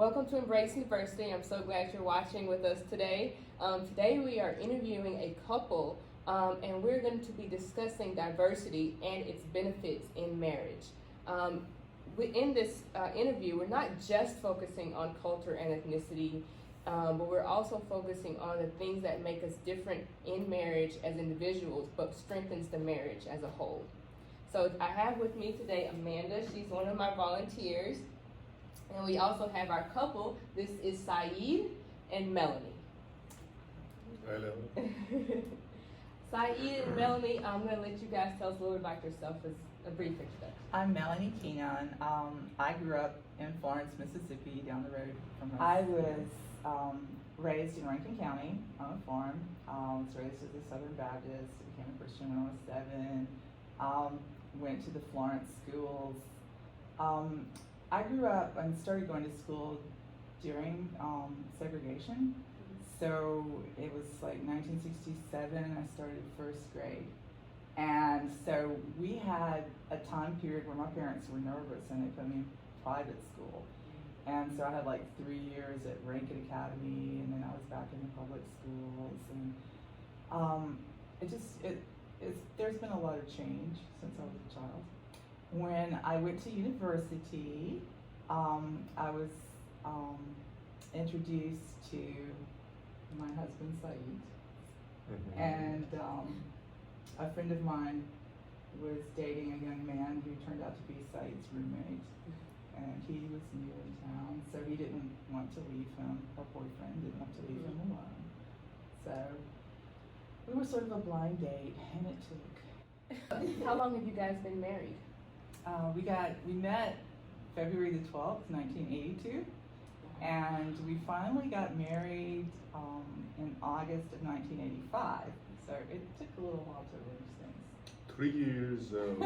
Welcome to Embrace University. I'm so glad you're watching with us today. Today we are interviewing a couple and we're going to be discussing diversity and its benefits in marriage. In this interview, we're not just focusing on culture and ethnicity, but we're also focusing on the things that make us different in marriage as individuals, but strengthens the marriage as a whole. So I have with me today Amanda. She's one of my volunteers. And we also have our couple. This is Saeed and Melanie. Hello. Saeed and Melanie, I'm going to let you guys tell us a little bit about yourself as a brief introduction. I'm Melanie Kinan. I grew up in Florence, Mississippi, down the road from us. I was raised in Rankin County on a farm. I was raised as a Southern Baptist. I became a Christian when I was 7. Went to the Florence schools. I grew up and started going to school during segregation. So it was like 1967, I started first grade. And so we had a time period where my parents were nervous and they put me in private school. And so I had like 3 years at Rankin Academy, and then I was back in the public schools. And there's been a lot of change since I was a child. When I went to university, I was introduced to my husband, Saeed. Mm-hmm. And a friend of mine was dating a young man who turned out to be Saeed's roommate. And he was new in town, so he didn't want to leave him. Her boyfriend didn't want to leave him alone. So we were sort of a blind date, and it took. How long have you guys been married? We met February the 12th, 1982, and we finally got married in August of 1985. So it took a little while to arrange things. 3 years of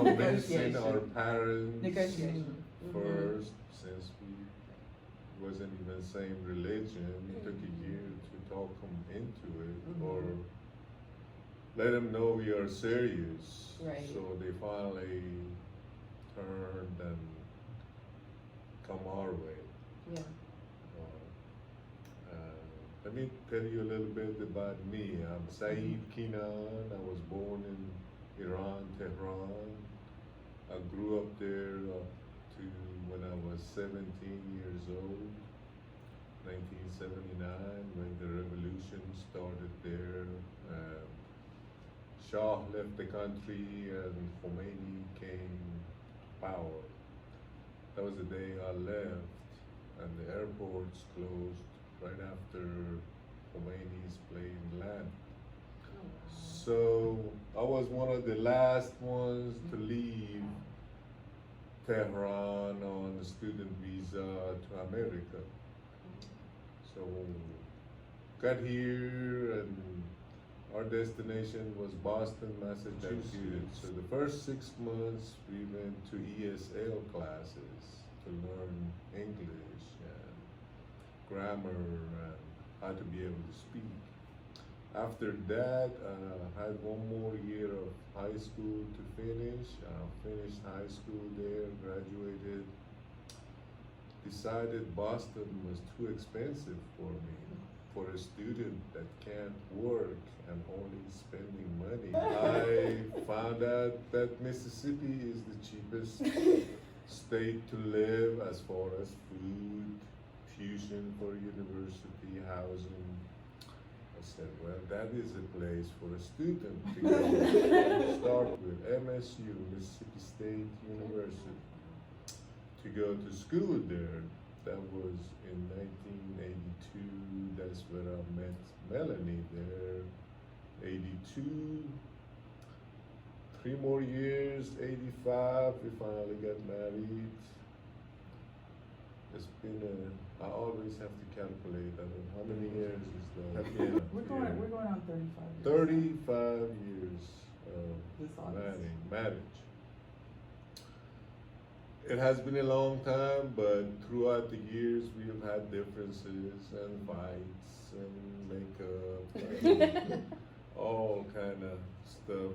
convincing our parents Negotiation. first, since we wasn't even same religion. It took a year to talk them into it, or let them know we are serious. Right. So they finally turned and come our way. Yeah. Let me tell you a little bit about me. I'm Saeed Kinan. I was born in Iran, Tehran. I grew up there to when I was 17 years old, 1979, when the revolution started there. Shah left the country and Khomeini came to power. That was the day I left, and the airports closed right after Khomeini's plane landed. So I was one of the last ones to leave Tehran on a student visa to America. So got here, and our destination was Boston, Massachusetts. So the first 6 months we went to ESL classes to learn English and grammar and how to be able to speak. After that, I had 1 more year of high school to finish. Finished high school there, graduated. Decided Boston was too expensive for me, for a student that can't work and only spending money. I found out that Mississippi is the cheapest state to live as far as food, tuition for university, housing. I said, well, that is a place for a student to go. Start with MSU, Mississippi State University. To go to school there. That was in 1982. That's where I met Melanie there. 82. 3 more years, 85, we finally got married. It's been I always have to calculate, how many years is that? Yeah, We're going on 35 years. 35 years This of August. marriage. It has been a long time, but throughout the years we have had differences and fights and makeup and all kind of stuff.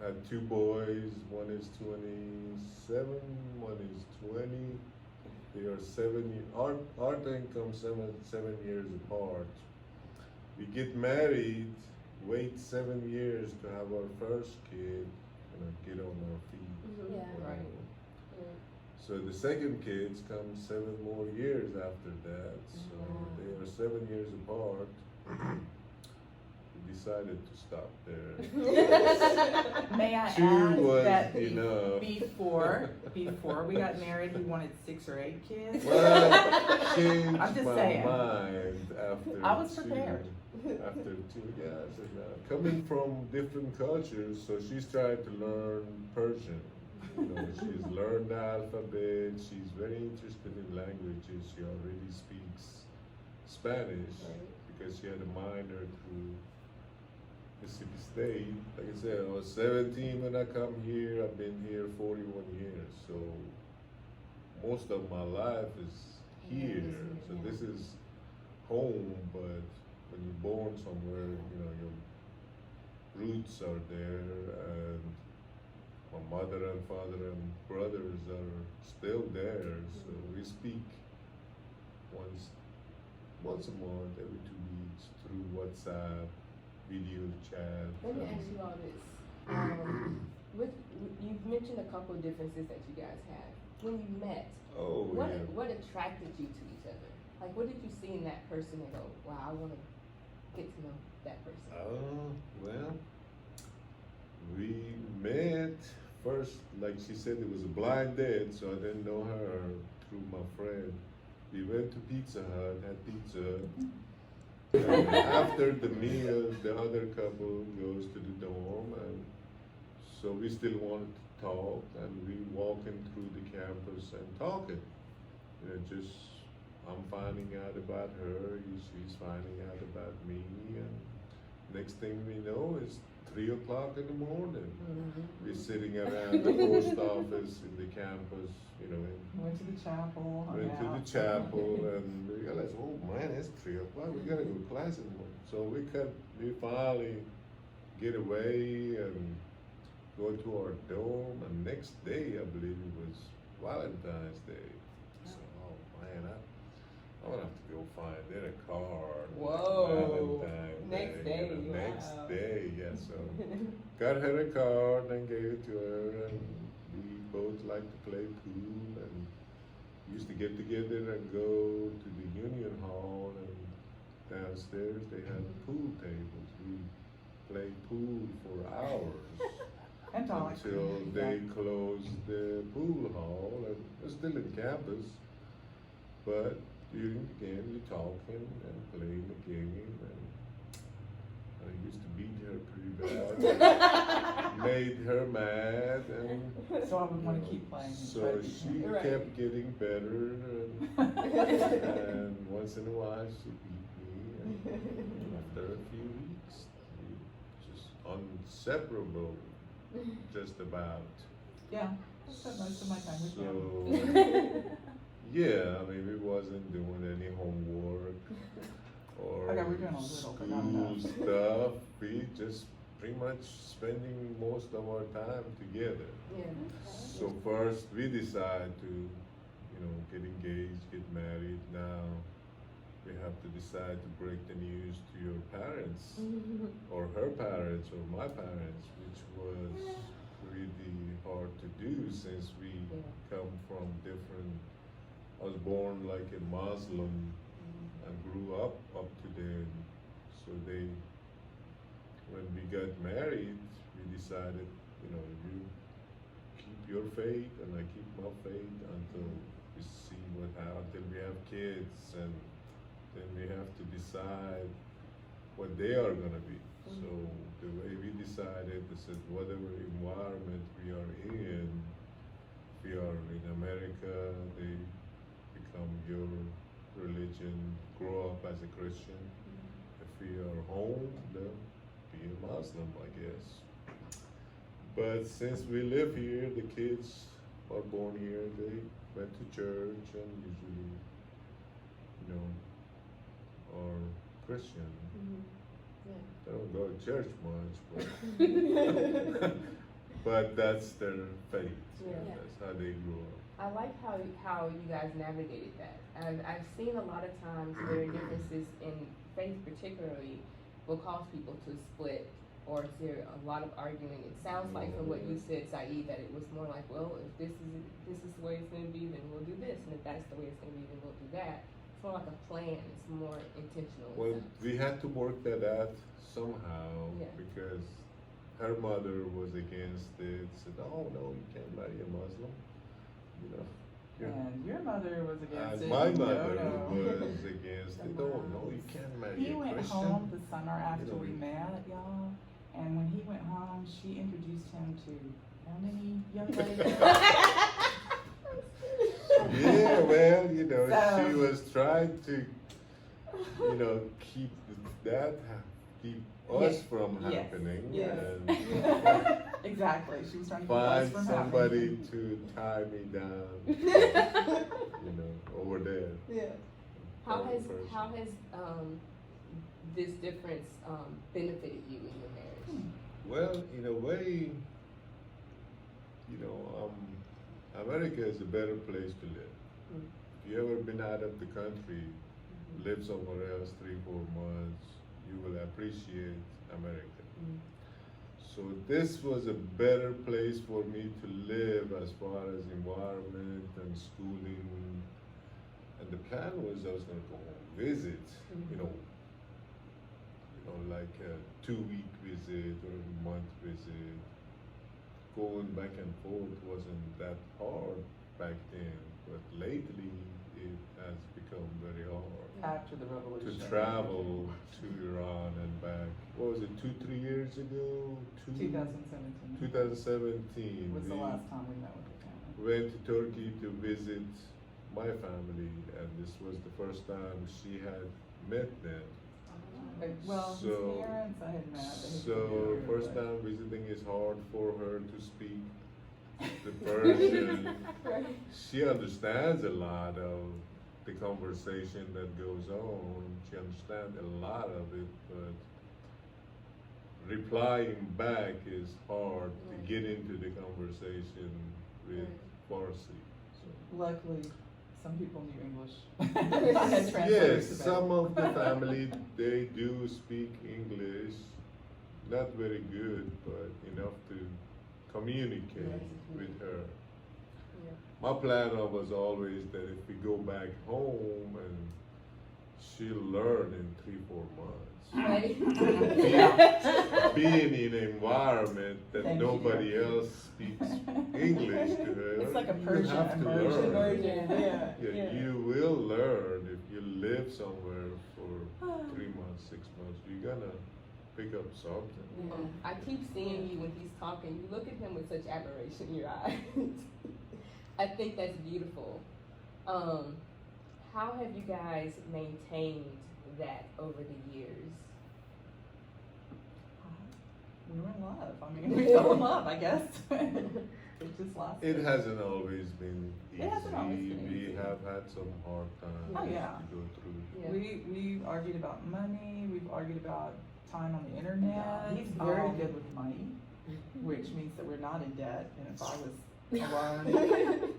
Had 2 boys, one is 27, one is 20. They are our income 7 years apart. We get married, wait 7 years to have our first kid, get on our feet. Mhm. Yeah. you Right. know. Yeah. So the second kids come 7 more years after that. So Wow. they are 7 years apart. We decided to stop there. May I Two add was that enough. before we got married, we wanted 6 or 8 kids. Well, changed I'm just my saying. mind after I was two. prepared. After 2, yeah, I said, coming from different cultures, so she's trying to learn Persian. She's learned the alphabet. She's very interested in languages. She already speaks Spanish Right. because she had a minor through Mississippi State. Like I said, I was 17 when I come here. I've been here 41 years. So most of my life is here. So this is home, but when you're born somewhere, your roots are there, and my mother and father and brothers are still there. So we speak once a month, every 2 weeks through WhatsApp, video chat. Let me ask you all this. You've mentioned a couple of differences that you guys have. When you met, Oh yeah. what attracted you to each other? Like, what did you see in that person and go, wow, I want to get to know that person? Well, we met first, like she said, it was a blind date, so I didn't know her through my friend. We went to Pizza Hut, had pizza. And after the meal, the other couple goes to the dorm, and so we still wanted to talk, and we walking through the campus and talking. Just I'm finding out about her, she's finding out about me, and next thing we know, it's 3 o'clock in the morning. We're sitting around the post office in the campus, Went to the chapel. hung went to out. the chapel, and we realized, oh man, it's 3 o'clock, we gotta go to class in the morning. So we finally get away and go to our dorm, and next day, I believe it was Valentine's Day. So, oh man, I'm gonna have to go find her a card. Whoa. Valentine's Next Day. day, Next wow. day, yeah. So got her a card and gave it to her, and we both like to play pool, and used to get together and go to the Union Hall, and downstairs they had pool tables. We played pool for hours. And talk. Until they closed the pool hall, and it's still in campus. But during the game, you're talking and playing the game, and I used to beat her pretty bad, made her mad, and So I would want to keep playing. and try so to beat she him. Right. kept getting better, and once in a while she beat me, and after a few weeks, we just inseparable, just about. Yeah, I spent most of my time with him. So, yeah, I mean, we wasn't doing any homework or Okay, we're doing a little, but not school enough. stuff. We just pretty much spending most of our time together. Yeah. So first we decide to, get engaged, get married. Now we have to decide to break the news to your parents or her parents or my parents, which was really hard to do since we come from different. I was born like a Muslim and grew up to them. So when we got married, we decided, you keep your faith and I keep my faith until we see until we have kids, and then we have to decide what they are gonna be. So the way we decided, I said, whatever environment we are in, if we are in America, they become your religion, grow up as a Christian. If we are home, they'll be a Muslim, I guess. But since we live here, the kids are born here, they went to church and usually, are Christian. They don't go to church much, but, but that's their faith. Yeah. That's how they grew up. I like how you guys navigated that. I've seen a lot of times where differences in faith, particularly, will cause people to split or to a lot of arguing. It sounds like from what you said, Saeed, that it was more like, well, if this is the way it's going to be, then we'll do this, and if that's the way it's going to be, then we'll do that. It's more like a plan. It's more intentional. Well, we had to work that out somehow Yeah. because her mother was against it. Said, "Oh no, you can't marry a Muslim." You know. And your mother was against And it. my No, mother no. was against it. Oh no, you can't marry He a went Christian. home the summer after know, we met, y'all, and when he went home, she introduced him to how many young ladies? Yeah, well, you know, So- she was trying to, you know, keep keep us Yes, from yes, happening, yes. and Exactly, she was trying to keep us find from somebody happening. to tie me down, you know, over there. Yeah. How Other has person. this difference benefited you in your marriage? Well, in a way, you know, America is a better place to live. Mm. If you ever been out of the country, live somewhere else 3-4 months, you will appreciate America. Mm. So this was a better place for me to live as far as environment and schooling. And the plan was I was going to go visit, you know, like a 2-week visit or a month visit. Going back and forth wasn't that hard back then, but lately it has become very hard After the revolution. to travel to Iran and back. What was it, 2-3 years ago? 2017 2017. was the we last time we met with the family. went to Turkey to visit my family, and this was the first time she had met them. Well, So- his parents I had met. but his So sister, first but- time visiting is hard for her to speak the Persian. Right. She understands a lot of the conversation that goes on. She understands a lot of it, but replying back is hard to Right. get into the conversation with Farsi. So. Luckily, some people knew English. I had translators Yes, to that. some of the family they do speak English, not very good, but enough to communicate with her. Yeah. My plan was always that if we go back home and she'll learn in 3-4 months. Right. Being in an environment that Thank nobody you. else speaks English to her. It's like a you Persian have to immersion. learn. Yeah. Yeah, you will learn if you live somewhere for 3 months, 6 months. You're gonna pick up something. Yeah. I keep seeing you when he's talking. You look at him with such admiration in your eyes. I think that's beautiful. How have you guys maintained that over the years? We were in love. I mean, we fell in love, I guess. It just lasted. It hasn't always been easy. It hasn't always been We easy. have had some hard times Oh, yeah. to go through. Yeah. We've argued about money. We've argued about time on the internet. He's very Um, good with money. which means that we're not in debt. And if I was alone,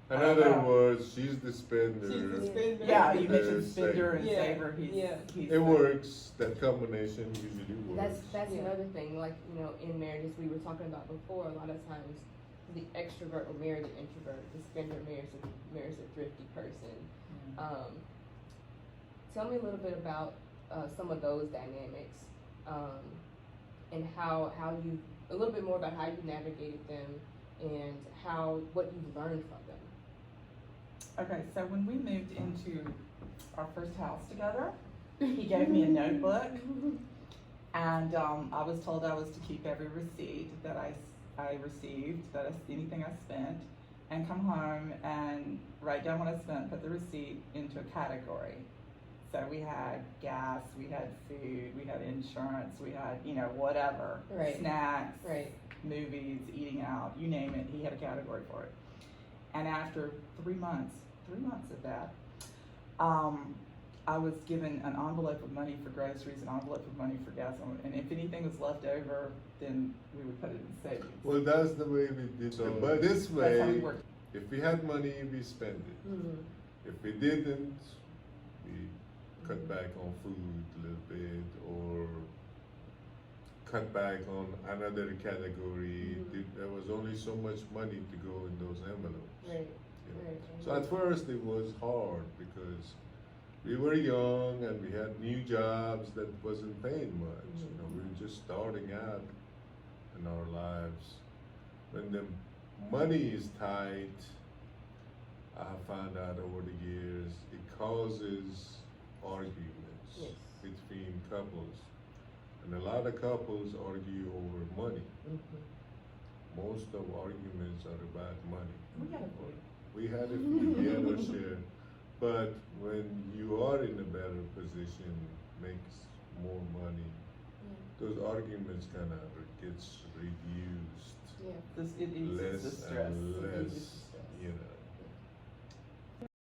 In I don't other know. words, she's the spender. She's the spender. yeah, you mentioned There's spender and Yeah, saver. He's, yeah. he's It works. That combination usually works. That's Yeah. another thing. Like, you know, in marriages we were talking about before. A lot of times, the extrovert will marry the introvert. The spender marries a thrifty person. Tell me a little bit about some of those dynamics, and how you a little bit more about how you navigated them and what you've learned from them. Okay, so when we moved into our first house together, he gave me a notebook, and I was told I was to keep every receipt that I received, anything I spent, and come home and write down what I spent, put the receipt into a category. So we had gas, we had food, we had insurance, we had, whatever, Right. snacks, Right. movies, eating out, you name it, he had a category for it. And after 3 months of that, I was given an envelope of money for groceries, an envelope of money for gas, and if anything was left over, then we would put it in savings. Well, that's the way we did it. But this That's how we way, worked. If we had money, we spend it. Mhm. If we didn't, we cut back on food a little bit or cut back on another category. There was only so much money to go in those envelopes. Right. You know. Right. So at first it was hard because we were young and we had new jobs that wasn't paying much. You know, we were just starting out in our lives. When the money is tight, I found out over the years it causes arguments Yes. between couples. And a lot of couples argue over money. Most of arguments are about money. We got a few. We had a few, we had our share. But when you are in a better position, makes more money, those arguments kind of gets reduced. Yeah. It eases the Less stress. and It less, eases the stress. you know.